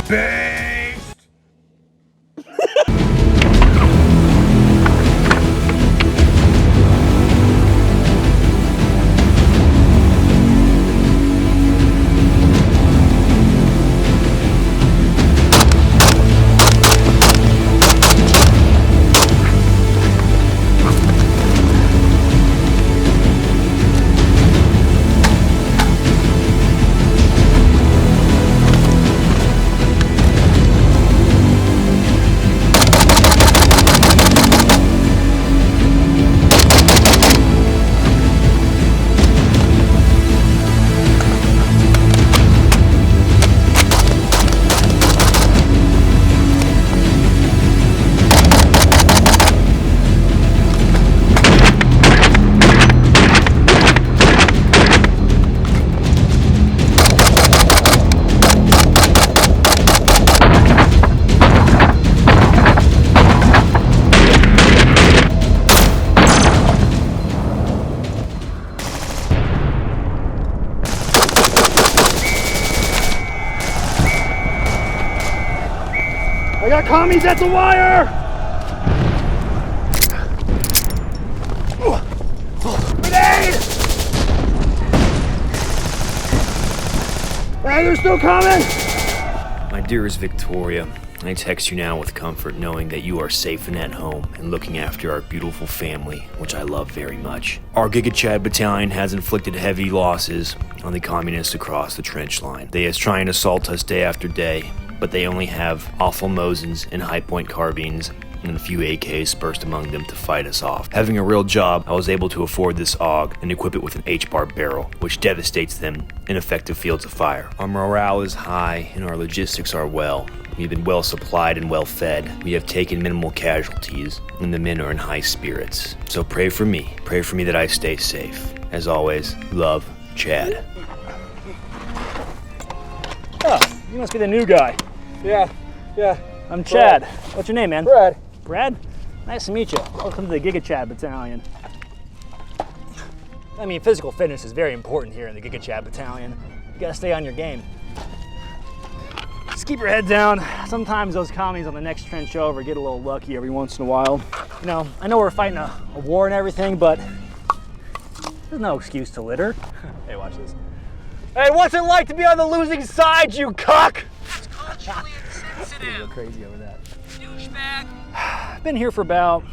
Beast! I got commies at the wire! Grenade! Hey, they're still coming! My dearest Victoria, I text you now with comfort knowing that you are safe and at home and looking after our beautiful family, which I love very much. Our Giga Chad Battalion has inflicted heavy losses on the communists across the trench line. They is trying to assault us day after day, but they only have awful Mosins and high-point carbines and a few AKs dispersed among them to fight us off. Having a real job, I was able to afford this AUG and equip it with an HBAR barrel, which devastates them in effective fields of fire. Our morale is high and our logistics are well. We've been well supplied and well fed. We have taken minimal casualties and the men are in high spirits. So pray for me that I stay safe. As always, love, Chad. Oh, you must be the new guy. Yeah. I'm Chad. What's your name, man? Brad. Brad? Nice to meet you. Welcome to the Giga Chad Battalion. I mean, physical fitness is very important here in the Giga Chad Battalion. You gotta stay on your game. Just keep your head down. Sometimes those commies on the next trench over get a little lucky every once in a while. You know, I know we're fighting a war and everything, but there's no excuse to litter. Hey, watch this. Hey, what's it like to be on the losing side, you cuck? It's culturally insensitive. Go crazy over that. Douchebag. I've been here for about,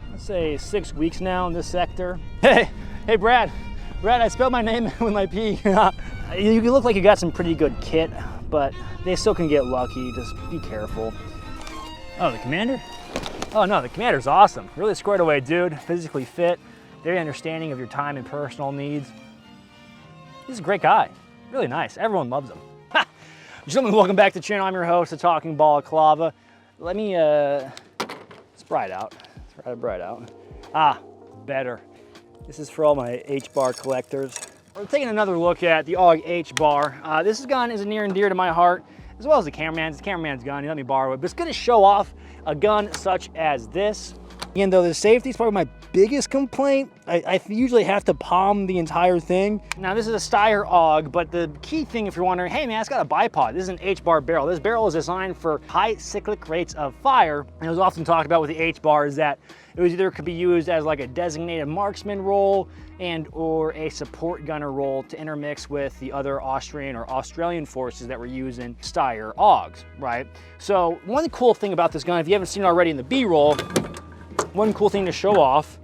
let's say, 6 weeks now in this sector. Hey, Brad, I spelled my name with my P. You look like you got some pretty good kit, but they still can get lucky. Just be careful. Oh, the commander? Oh no, the commander's awesome. Really squared away dude, physically fit, very understanding of your time and personal needs. He's a great guy, really nice. Everyone loves him. Gentlemen, welcome back to the channel. I'm your host, the Talking Balaclava. Let me spray it out. Bright out. Ah, better. This is for all my HBAR collectors. We're taking another look at the AUG HBAR. This gun is near and dear to my heart, as well as the cameraman's. The cameraman's gun, he let me borrow it, but it's gonna show off a gun such as this. Again, though, the safety is probably my biggest complaint. I usually have to palm the entire thing. Now, this is a STEYR AUG, but the key thing, if you're wondering, hey man, it's got a bipod. This is an HBAR barrel. This barrel is designed for high cyclic rates of fire. And it was often talked about with the HBAR is that it was either could be used as like a designated marksman role and or a support gunner role to intermix with the other Austrian or Australian forces that were using STEYR AUGs, right? So one cool thing about this gun, if you haven't seen it already in the B-roll, one cool thing to show off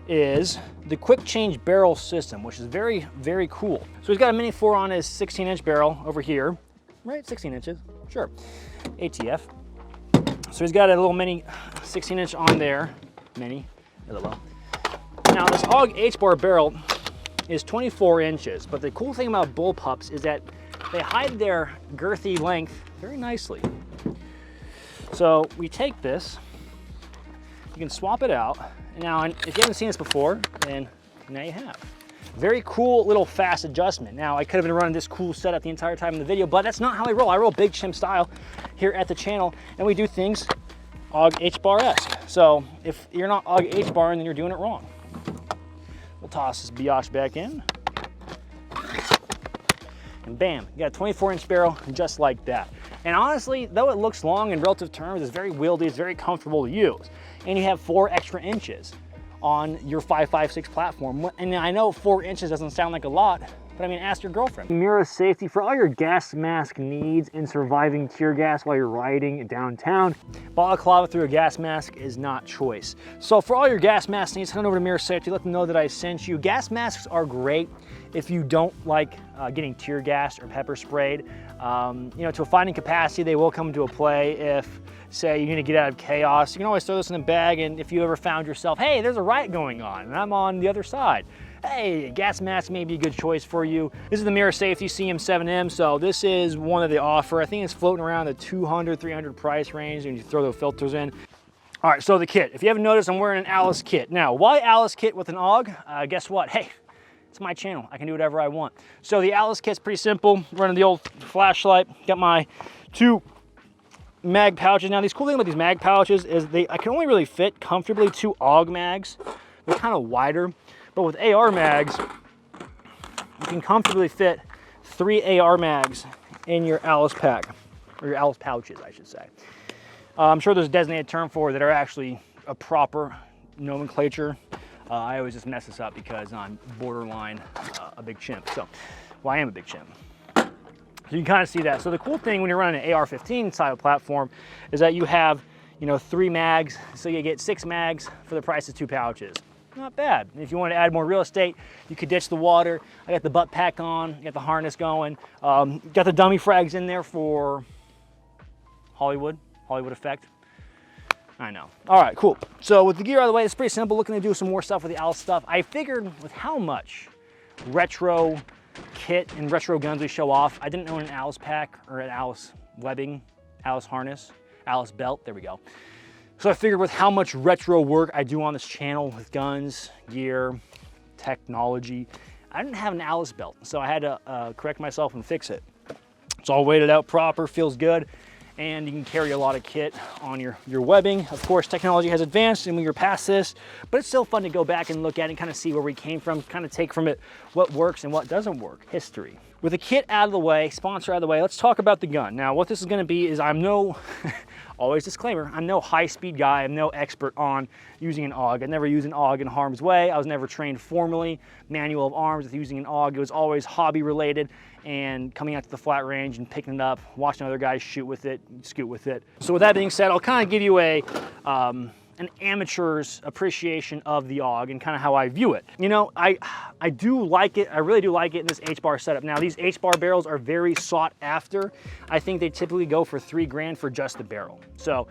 is the quick change barrel system, which is very, very cool. So he's got a Mini 4 on his 16-inch barrel over here, right? 16 inches, sure. ATF. So he's got a little mini 16-inch on there, mini, LOL. Now this AUG HBAR barrel is 24 inches, but the cool thing about bullpups is that they hide their girthy length very nicely. So we take this, you can swap it out. Now, if you haven't seen this before, then now you have. Very cool little fast adjustment. Now, I could have been running this cool setup the entire time in the video, but that's not how I roll. I roll big chimp style here at the channel, and we do things AUG HBAR-esque. So if you're not AUG HBAR, then you're doing it wrong. We'll toss this biatch back in. And bam, you got a 24-inch barrel just like that. And honestly, though it looks long in relative terms, it's very wieldy, it's very comfortable to use. And you have 4 extra inches on your 5.56 platform. And I know 4 inches doesn't sound like a lot, but I mean, ask your girlfriend. Mirror safety for all your gas mask needs in surviving tear gas while you're riding downtown. Balaclava through a gas mask is not choice. So for all your gas mask needs, head over to Mirror Safety, let them know that I sent you. Gas masks are great if you don't like getting tear gassed or pepper sprayed. You know, to a finding capacity, they will come into a play if, say, you're gonna get out of chaos. You can always throw this in a bag, and if you ever found yourself, hey, there's a riot going on, and I'm on the other side, hey, gas mask may be a good choice for you. This is the Mirror Safety CM7M, so this is one that they offer. I think it's floating around the 200, 300 price range when you throw the filters in. All right, so the kit. If you haven't noticed, I'm wearing an Alice kit. Now, why Alice kit with an AUG? Guess what? Hey, it's my channel. I can do whatever I want. So the Alice kit's pretty simple. Running the old flashlight. Got my 2 mag pouches. Now, the cool thing about these mag pouches is I can only really fit comfortably 2 AUG mags. They're kind of wider. But with AR mags, you can comfortably fit 3 AR mags in your Alice pack, or your Alice pouches, I should say. I'm sure there's a designated term for it that are actually a proper nomenclature. I always just mess this up because I'm borderline a big chimp. So, well, I am a big chimp. So you can kind of see that. So the cool thing when you're running an AR-15 style platform is that you have, you know, 3 mags. So you get 6 mags for the price of 2 pouches. Not bad. And if you want to add more real estate, you could ditch the water. I got the butt pack on, got the harness going, got the dummy frags in there for Hollywood effect. I know. All right, cool. So with the gear out of the way, it's pretty simple. Looking to do some more stuff with the Alice stuff. I figured with how much retro kit and retro guns we show off, I didn't own an Alice pack or an Alice webbing, Alice harness, Alice belt. There we go. So I figured with how much retro work I do on this channel with guns, gear, technology, I didn't have an Alice belt. So I had to correct myself and fix it. It's all weighted out proper, feels good, and you can carry a lot of kit on your webbing. Of course, technology has advanced and we're past this, but it's still fun to go back and look at it and kind of see where we came from, kind of take from it what works and what doesn't work, history. With the kit out of the way, sponsor out of the way, let's talk about the gun. Now, what this is gonna be is I'm no, always disclaimer, I'm no high-speed guy, I'm no expert on using an AUG. I never used an AUG in harm's way. I was never trained formally, manual of arms with using an AUG. It was always hobby-related and coming out to the flat range and picking it up, watching other guys shoot with it, scoot with it. So with that being said, I'll kind of give you an amateur's appreciation of the AUG and kind of how I view it. You know, I do like it. I really do like it in this HBAR setup. Now, these HBAR barrels are very sought after. I think they typically go for $3 grand for just the barrel. So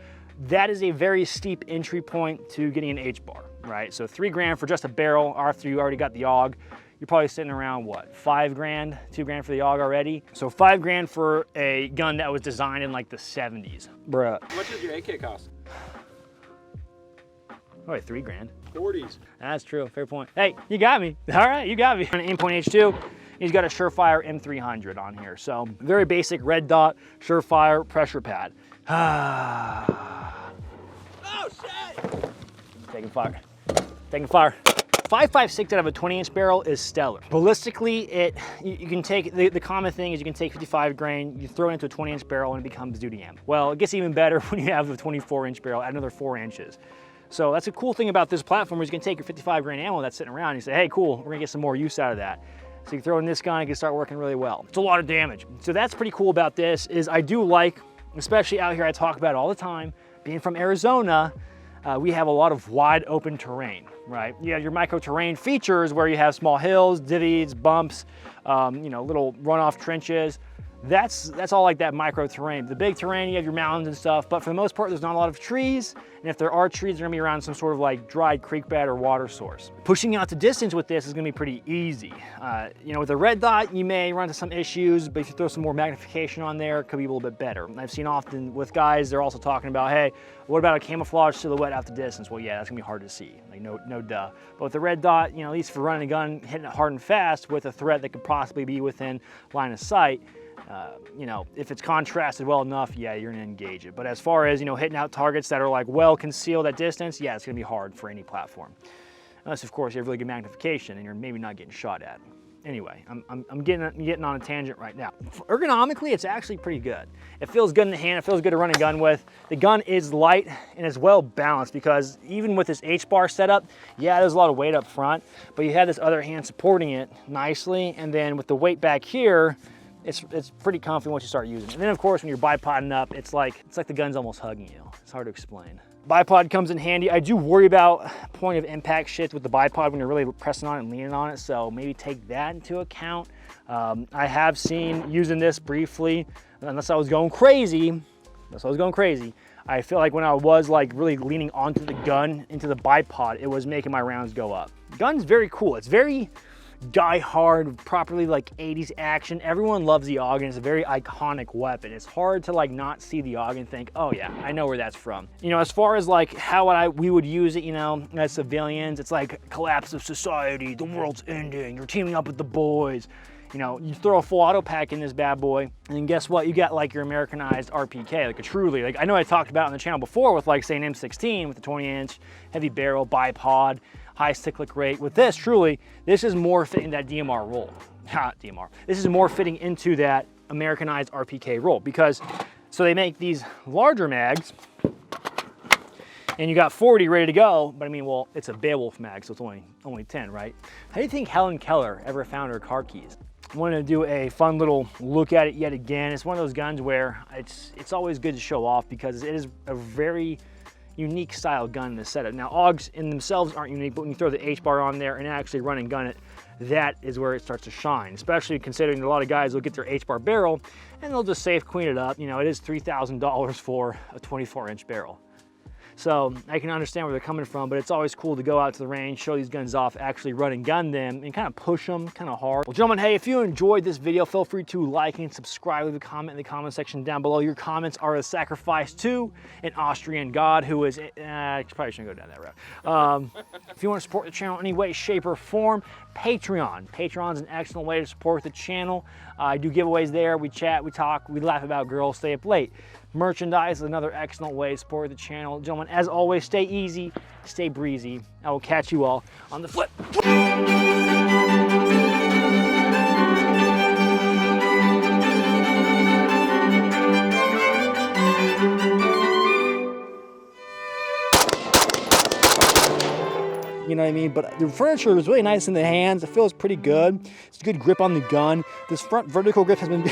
that is a very steep entry point to getting an HBAR, right? So $3 grand for just a barrel after you already got the AUG. You're probably sitting around what, 5 grand, 2 grand for the AUG already. So 5 grand for a gun that was designed in like the 70s. Bruh. How much does your AK cost? Oh, wait, 3 grand. 40s. That's true, fair point. Hey, you got me. All right, you got me. An Aimpoint H2, he's got a Surefire M300 on here. So very basic red dot, Surefire pressure pad. Oh, shit! Taking fire, taking fire. 5.56 out of a 20-inch barrel is stellar. Ballistically, you can take, the common thing is you can take 55 grain, you throw it into a 20-inch barrel and it becomes duty ammo. Well, it gets even better when you have a 24-inch barrel, add another 4 inches. So that's a cool thing about this platform is you can take your 55 grain ammo that's sitting around and you say, hey, cool, we're gonna get some more use out of that. So you throw in this gun, it can start working really well. It's a lot of damage. So that's pretty cool about this is I do like, especially out here, I talk about it all the time, being from Arizona, we have a lot of wide open terrain, right? You have your micro terrain features where you have small hills, divvies, bumps, you know, little runoff trenches. That's all like that micro terrain. The big terrain, you have your mountains and stuff, but for the most part, there's not a lot of trees. And if there are trees, they're gonna be around some sort of like dried creek bed or water source. Pushing out to distance with this is gonna be pretty easy. You know, with a red dot, you may run into some issues, but if you throw some more magnification on there, it could be a little bit better. I've seen often with guys, they're also talking about, hey, what about a camouflage silhouette out to distance? Well, yeah, that's gonna be hard to see, like no duh. But with the red dot, you know, at least for running a gun, hitting it hard and fast with a threat that could possibly be within line of sight, you know, if it's contrasted well enough, yeah, you're gonna engage it. But as far as, you know, hitting out targets that are like well concealed at distance, yeah, it's gonna be hard for any platform. Unless, of course, you have really good magnification and you're maybe not getting shot at. anyway, I'm getting on a tangent right now. Ergonomically, it's actually pretty good. It feels good in the hand. It feels good to run a gun with. The gun is light and it's well balanced because even with this HBAR setup, yeah, there's a lot of weight up front, but you have this other hand supporting it nicely. And then with the weight back here, it's pretty comfy once you start using it. And then of course, when you're bipoding up, it's like the gun's almost hugging you. It's hard to explain. Bipod comes in handy. I do worry about point of impact shift with the bipod when you're really pressing on it and leaning on it, so maybe take that into account. I have seen using this briefly, unless I was going crazy, I feel like when I was like really leaning onto the gun, into the bipod, it was making my rounds go up. The gun's very cool. It's very die-hard, properly like 80s action. Everyone loves the AUG and it's a very iconic weapon. It's hard to like not see the AUG and think, oh yeah, I know where that's from. You know, as far as like how we would use it, you know, as civilians, it's like collapse of society, the world's ending, you're teaming up with the boys. You know, you throw a full auto pack in this bad boy, and then guess what? You got like your Americanized RPK, like a truly, like I know I talked about on the channel before with like say an M16 with the 20-inch heavy barrel, bipod, high stick-click rate. With this, truly, this is more fitting that DMR role. Not DMR. This is more fitting into that Americanized RPK role because, so they make these larger mags, and you got 40 ready to go, but I mean, well, it's a Beowulf mag, so it's only 10, right? How do you think Helen Keller ever found her car keys? I wanted to do a fun little look at it yet again. It's one of those guns where it's always good to show off because it is a very unique style gun in the setup. Now, AUGs in themselves aren't unique, but when you throw the HBAR on there and actually run and gun it, that is where it starts to shine, especially considering a lot of guys will get their HBAR barrel and they'll just safe clean it up. You know, it is $3,000 for a 24-inch barrel. So I can understand where they're coming from, but it's always cool to go out to the range, show these guns off, actually run and gun them, and kind of push them kind of hard. Well, gentlemen, hey, if you enjoyed this video, feel free to like and subscribe, leave a comment in the comment section down below. Your comments are a sacrifice to an Austrian god who is, probably shouldn't go down that route. If you want to support the channel in any way, shape, or form, Patreon. Patreon's an excellent way to support the channel. I do giveaways there. We chat, we talk, we laugh about girls, stay up late. Merchandise is another excellent way to support the channel. Gentlemen, as always, stay easy, stay breezy. I will catch you all on the flip. You know what I mean? But the furniture is really nice in the hands. It feels pretty good. It's a good grip on the gun. This front vertical grip has been